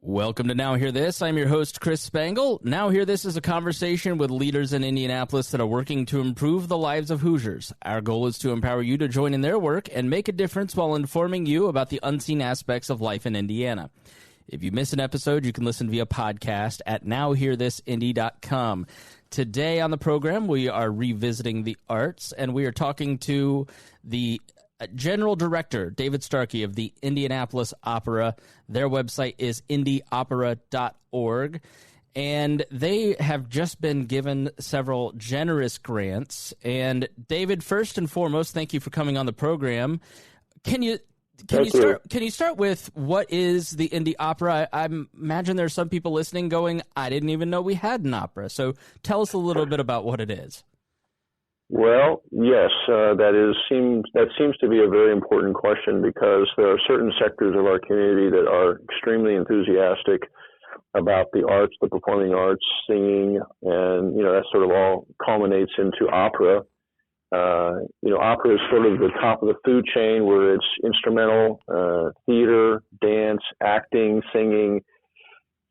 Welcome to Now Hear This. I'm your host, Chris Spangle. Now Hear This is a conversation with leaders in Indianapolis that are working to improve the lives of Hoosiers. Our goal is to empower you to join in their work and make a difference while informing you about the unseen aspects of life in Indiana. If you miss an episode, you can listen via podcast at nowhearthisindy.com. Today on the program, we are revisiting the arts, and we are talking to the General Director, David Starkey, of the Indianapolis Opera. Their website is indyopera.org, and they have just been given several generous grants. And David, first and foremost, thank you for coming on the program. Can you start with what is the Indy Opera? I imagine there are some people listening going, I didn't even know we had an opera. So tell us a little bit about what it is. Well, yes, that seems to be a very important question, because there are certain sectors of our community that are extremely enthusiastic about the arts, the performing arts, singing, and that sort of all culminates into opera. Opera is sort of the top of the food chain, where it's instrumental, theater, dance, acting, singing,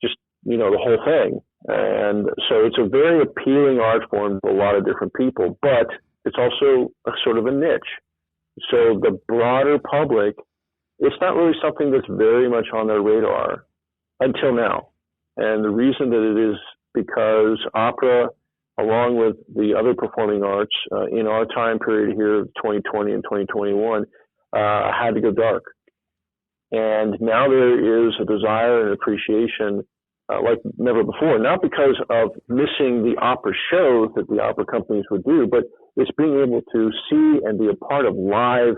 just the whole thing. And so it's a very appealing art form to a lot of different people, but it's also a sort of a niche. So the broader public, it's not really something that's very much on their radar until now. And the reason that it is because opera, along with the other performing arts in our time period here, 2020 and 2021, had to go dark. And now there is a desire and appreciation like never before, not because of missing the opera shows that the opera companies would do, but it's being able to see and be a part of live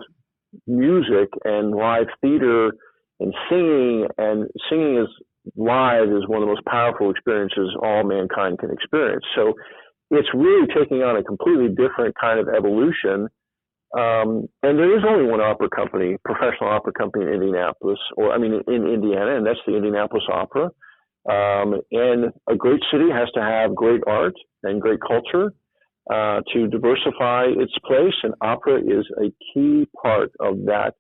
music and live theater and singing. And singing is live is one of the most powerful experiences all mankind can experience. So it's really taking on a completely different kind of evolution. And there is only one opera company, professional opera company in Indianapolis, in Indiana, and that's the Indianapolis Opera. And a great city has to have great art and great culture to diversify its place, and opera is a key part of that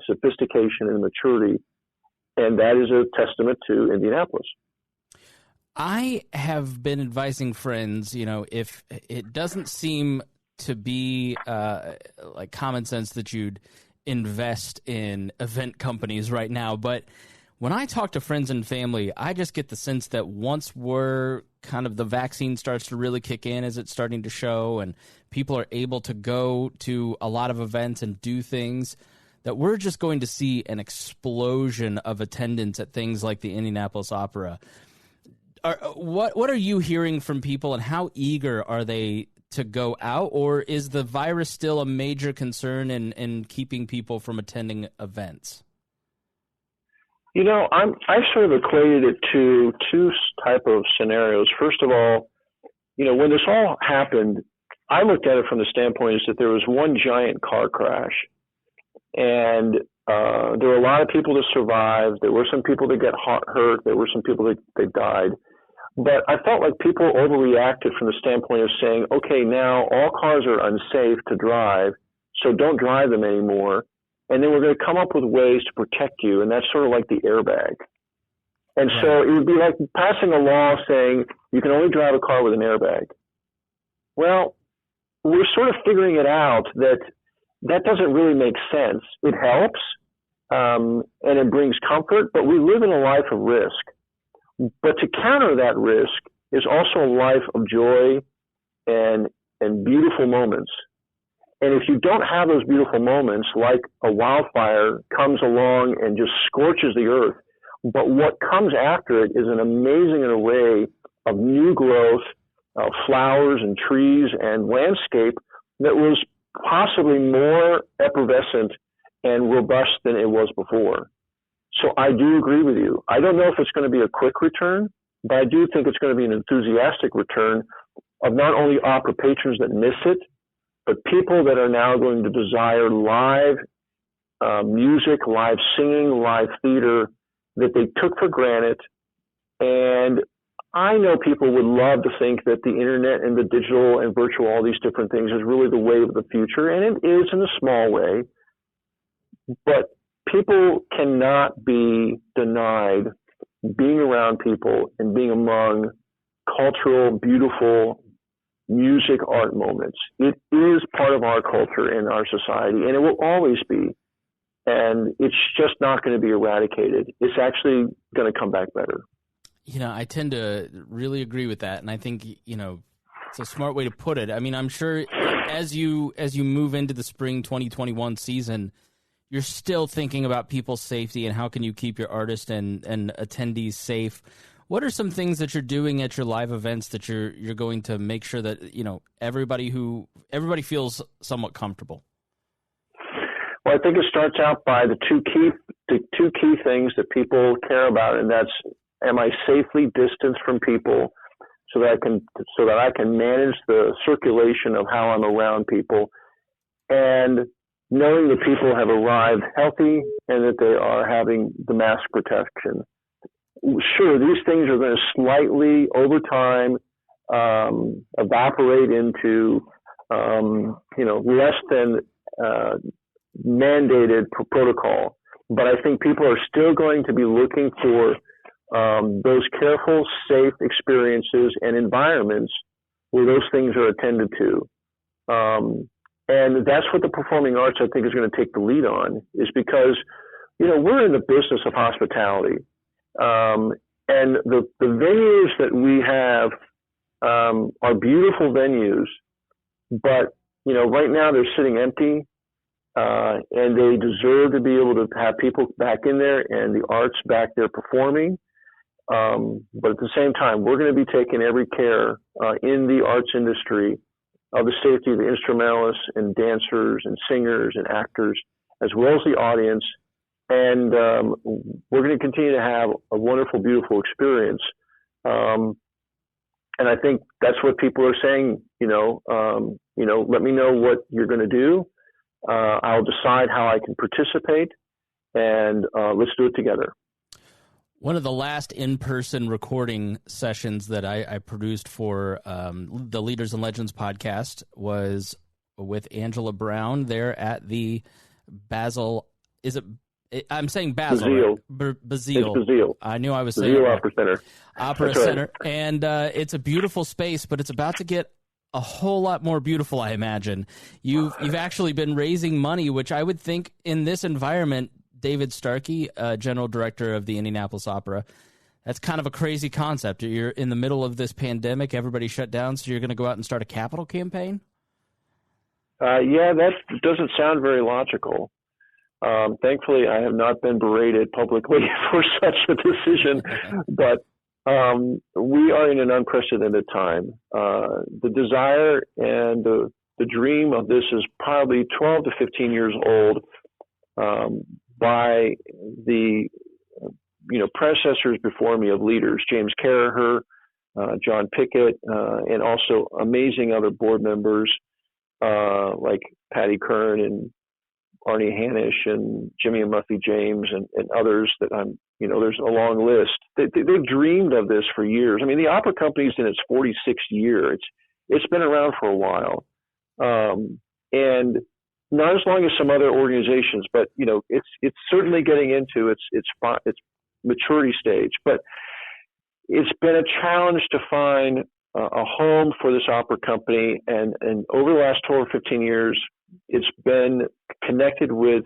sophistication and maturity, and that is a testament to Indianapolis. I have been advising friends, if it doesn't seem to be like common sense that you'd invest in event companies right now, but when I talk to friends and family, I just get the sense that once the vaccine starts to really kick in, as it's starting to show, and people are able to go to a lot of events and do things, that we're just going to see an explosion of attendance at things like the Indianapolis Opera. What are you hearing from people, and how eager are they to go out, or is the virus still a major concern in keeping people from attending events? I sort of equated it to two type of scenarios. First of all, when this all happened, I looked at it from the standpoint is that there was one giant car crash, and there were a lot of people that survived. There were some people that got hurt. There were some people that died. But I felt like people overreacted from the standpoint of saying, okay, now all cars are unsafe to drive, so don't drive them anymore. And then we're going to come up with ways to protect you, and that's sort of like the airbag. And so it would be like passing a law saying you can only drive a car with an airbag. Well, we're sort of figuring it out that doesn't really make sense. It helps, and it brings comfort, but we live in a life of risk. But to counter that risk is also a life of joy and beautiful moments. And if you don't have those beautiful moments, like a wildfire comes along and just scorches the earth, but what comes after it is an amazing array of new growth, flowers and trees and landscape that was possibly more effervescent and robust than it was before. So I do agree with you. I don't know if it's going to be a quick return, but I do think it's going to be an enthusiastic return of not only opera patrons that miss it, but people that are now going to desire live music, live singing, live theater that they took for granted. And I know people would love to think that the internet and the digital and virtual, all these different things is really the way of the future. And it is in a small way. But people cannot be denied being around people and being among cultural, beautiful music, art moments. It is part of our culture and our society, and it will always be. And it's just not going to be eradicated. It's actually going to come back better. I tend to really agree with that, and I think it's a smart way to put it. I mean, I'm sure as you move into the spring 2021 season, you're still thinking about people's safety and how can you keep your artists and attendees safe. What are some things that you're doing at your live events that you're going to make sure that everybody feels somewhat comfortable? Well, I think it starts out by the two key things that people care about, and that's, am I safely distanced from people so that I can manage the circulation of how I'm around people, and knowing that people have arrived healthy and that they are having the mask protection. Sure, these things are going to slightly, over time, evaporate into, less than mandated protocol. But I think people are still going to be looking for those careful, safe experiences and environments where those things are attended to. And that's what the performing arts, I think, is going to take the lead on, is because, we're in the business of hospitality. And the venues that we have are beautiful venues, but, right now they're sitting empty, and they deserve to be able to have people back in there and the arts back there performing. But at the same time, we're going to be taking every care in the arts industry of the safety of the instrumentalists and dancers and singers and actors, as well as the audience. And we're going to continue to have a wonderful, beautiful experience. And I think that's what people are saying, let me know what you're going to do. I'll decide how I can participate, and let's do it together. One of the last in-person recording sessions that I produced for the Leaders and Legends podcast was with Angela Brown there at the Basel. I'm saying Basel. Basile. Basile. It's Basile. I knew I was saying Basile Opera Center. Opera That's Center. Right. And it's a beautiful space, but it's about to get a whole lot more beautiful, I imagine. You've actually been raising money, which I would think in this environment, David Starkey, General Director of the Indianapolis Opera, that's kind of a crazy concept. You're in the middle of this pandemic, everybody shut down, so you're going to go out and start a capital campaign? Yeah, that doesn't sound very logical. Thankfully, I have not been berated publicly for such a decision, but we are in an unprecedented time. The desire and the dream of this is probably 12 to 15 years old. By the predecessors before me of leaders, James Carraher, John Pickett, and also amazing other board members like Patty Kern and Arnie Hanisch and Jimmy and Muffy James and others that there's a long list. They've dreamed of this for years. I mean, the opera company's in its 46th year. It's been around for a while. And not as long as some other organizations, but it's certainly getting into its maturity stage. But it's been a challenge to find a home for this opera company, and over the last 12 or 15 years, it's been connected with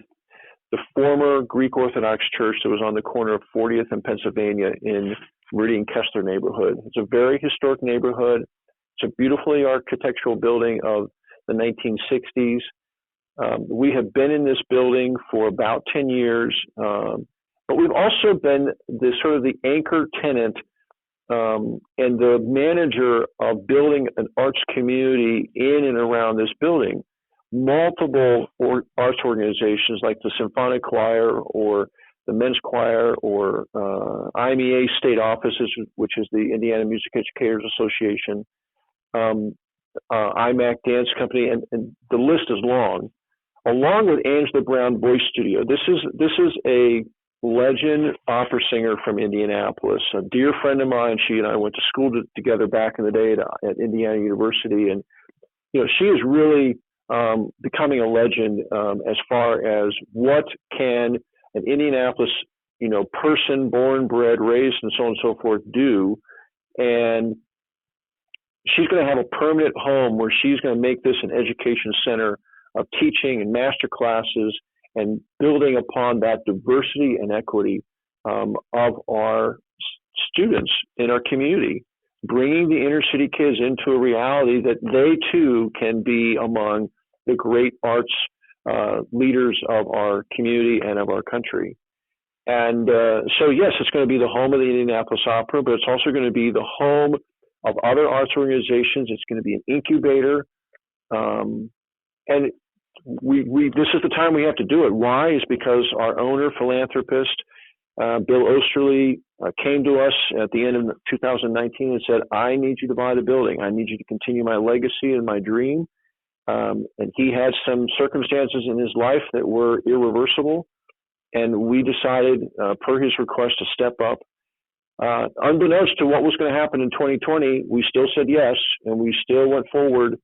the former Greek Orthodox Church that was on the corner of 40th and Pennsylvania in Meridian Kessler neighborhood. It's a very historic neighborhood. It's a beautifully architectural building of the 1960s. We have been in this building for about 10 years, but we've also been the anchor tenant and the manager of building an arts community in and around this building. Multiple arts organizations like the Symphonic Choir or the Men's Choir or IMEA state offices, which is the Indiana Music Educators Association, IMAC Dance Company, and the list is long. Along with Angela Brown Voice Studio. This is a legend opera singer from Indianapolis, a dear friend of mine. She and I went to school together back in the day at Indiana University, and she is really becoming a legend as far as what can an Indianapolis person, born, bred, raised, and so on and so forth do. And she's going to have a permanent home where she's going to make this an education center of teaching and master classes and building upon that diversity and equity of our students in our community, bringing the inner city kids into a reality that they too can be among the great arts leaders of our community and of our country. And so, yes, it's going to be the home of the Indianapolis Opera, but it's also going to be the home of other arts organizations. It's going to be an incubator. And this is the time we have to do it. Why? Is because our owner, philanthropist, Bill Osterly, came to us at the end of 2019 and said, I need you to buy the building. I need you to continue my legacy and my dream. And he had some circumstances in his life that were irreversible. And we decided, per his request, to step up. Unbeknownst to what was going to happen in 2020, we still said yes, and we still went forward.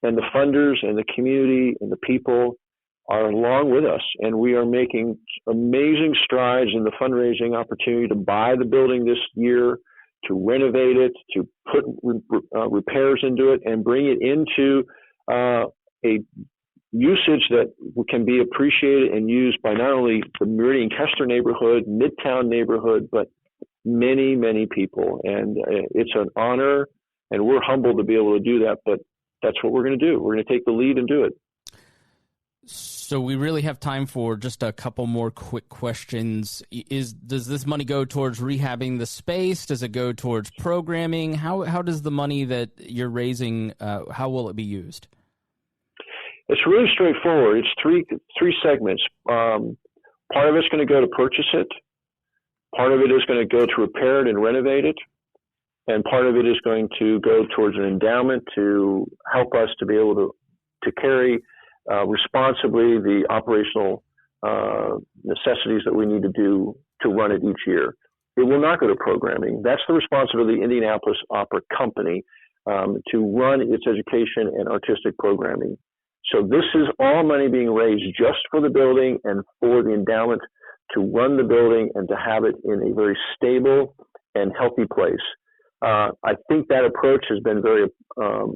And the funders and the community and the people are along with us. And we are making amazing strides in the fundraising opportunity to buy the building this year, to renovate it, to put repairs into it, and bring it into a usage that can be appreciated and used by not only the Meridian Kessler neighborhood, Midtown neighborhood, but many, many people. And it's an honor, and we're humbled to be able to do that, but that's what we're going to do. We're going to take the lead and do it. So we really have time for just a couple more quick questions. Does this money go towards rehabbing the space? Does it go towards programming? How does the money that you're raising, how will it be used? It's really straightforward. It's three segments. Part of it's going to go to purchase it. Part of it is going to go to repair it and renovate it. And part of it is going to go towards an endowment to help us to be able to carry responsibly the operational necessities that we need to do to run it each year. It will not go to programming. That's the responsibility of the Indianapolis Opera Company to run its education and artistic programming. So this is all money being raised just for the building and for the endowment to run the building and to have it in a very stable and healthy place. I think that approach has been very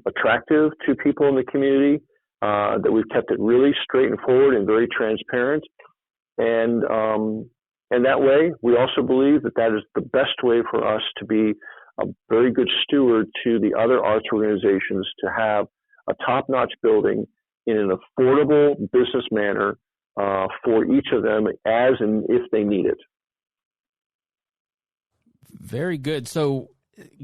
attractive to people in the community, that we've kept it really straight and forward and very transparent. And that way, we also believe that is the best way for us to be a very good steward to the other arts organizations to have a top-notch building in an affordable business manner for each of them as and if they need it. Very good. So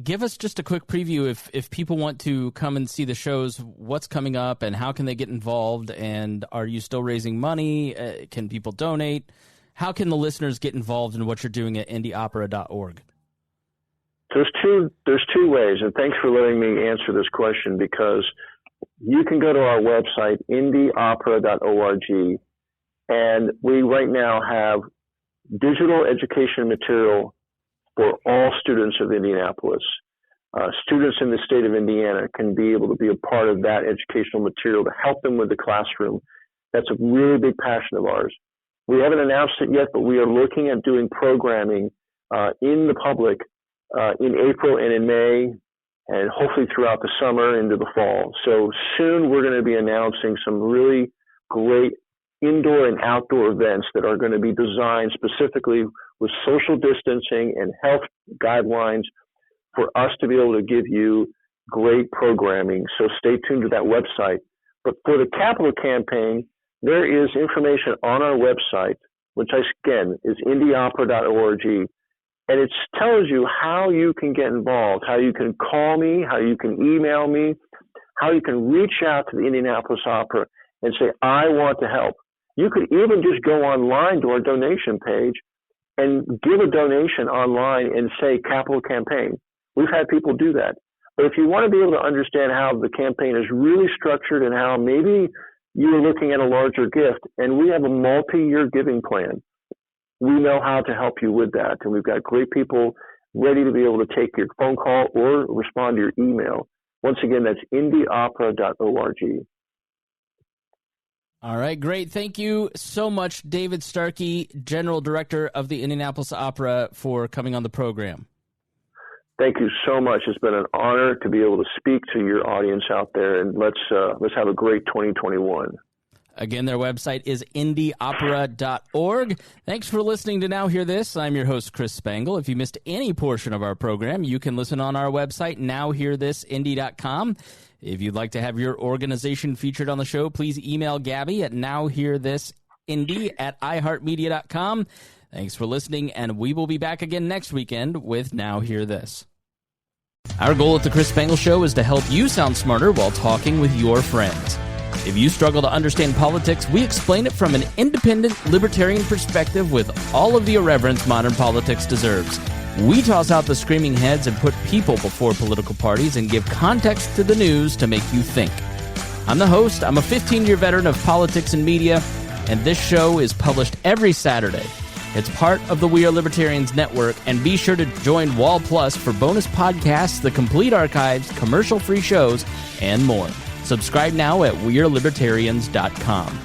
give us just a quick preview if people want to come and see the shows, what's coming up and how can they get involved, and are you still raising money? Can people donate? How can the listeners get involved in what you're doing at indieopera.org? There's two ways, and thanks for letting me answer this question, because you can go to our website, indieopera.org, and we right now have digital education material for all students of Indianapolis. Students in the state of Indiana can be able to be a part of that educational material to help them with the classroom. That's a really big passion of ours. We haven't announced it yet, but we are looking at doing programming in the public in April and in May, and hopefully throughout the summer into the fall. So soon we're going to be announcing some really great indoor and outdoor events that are going to be designed specifically with social distancing and health guidelines for us to be able to give you great programming. So stay tuned to that website. But for the capital campaign, there is information on our website, which again is indieopera.org. And it tells you how you can get involved, how you can call me, how you can email me, how you can reach out to the Indianapolis Opera and say, I want to help. You could even just go online to our donation page and give a donation online and say capital campaign. We've had people do that. But if you want to be able to understand how the campaign is really structured and how maybe you're looking at a larger gift, and we have a multi-year giving plan, we know how to help you with that. And we've got great people ready to be able to take your phone call or respond to your email. Once again, that's indieopera.org. All right, great. Thank you so much, David Starkey, General Director of the Indianapolis Opera, for coming on the program. Thank you so much. It's been an honor to be able to speak to your audience out there, and let's have a great 2021. Again, their website is indieopera.org. Thanks for listening to Now Hear This. I'm your host, Chris Spangle. If you missed any portion of our program, you can listen on our website, nowhearthisindy.com. If you'd like to have your organization featured on the show, please email Gabby at nowhearthisindy@iheartmedia.com. Thanks for listening, and we will be back again next weekend with Now Hear This. Our goal at the Chris Spangle Show is to help you sound smarter while talking with your friends. If you struggle to understand politics, we explain it from an independent, libertarian perspective with all of the irreverence modern politics deserves. We toss out the screaming heads and put people before political parties and give context to the news to make you think. I'm the host. I'm a 15-year veteran of politics and media, and this show is published every Saturday. It's part of the We Are Libertarians network, and be sure to join Wall Plus for bonus podcasts, the complete archives, commercial-free shows, and more. Subscribe now at wearelibertarians.com.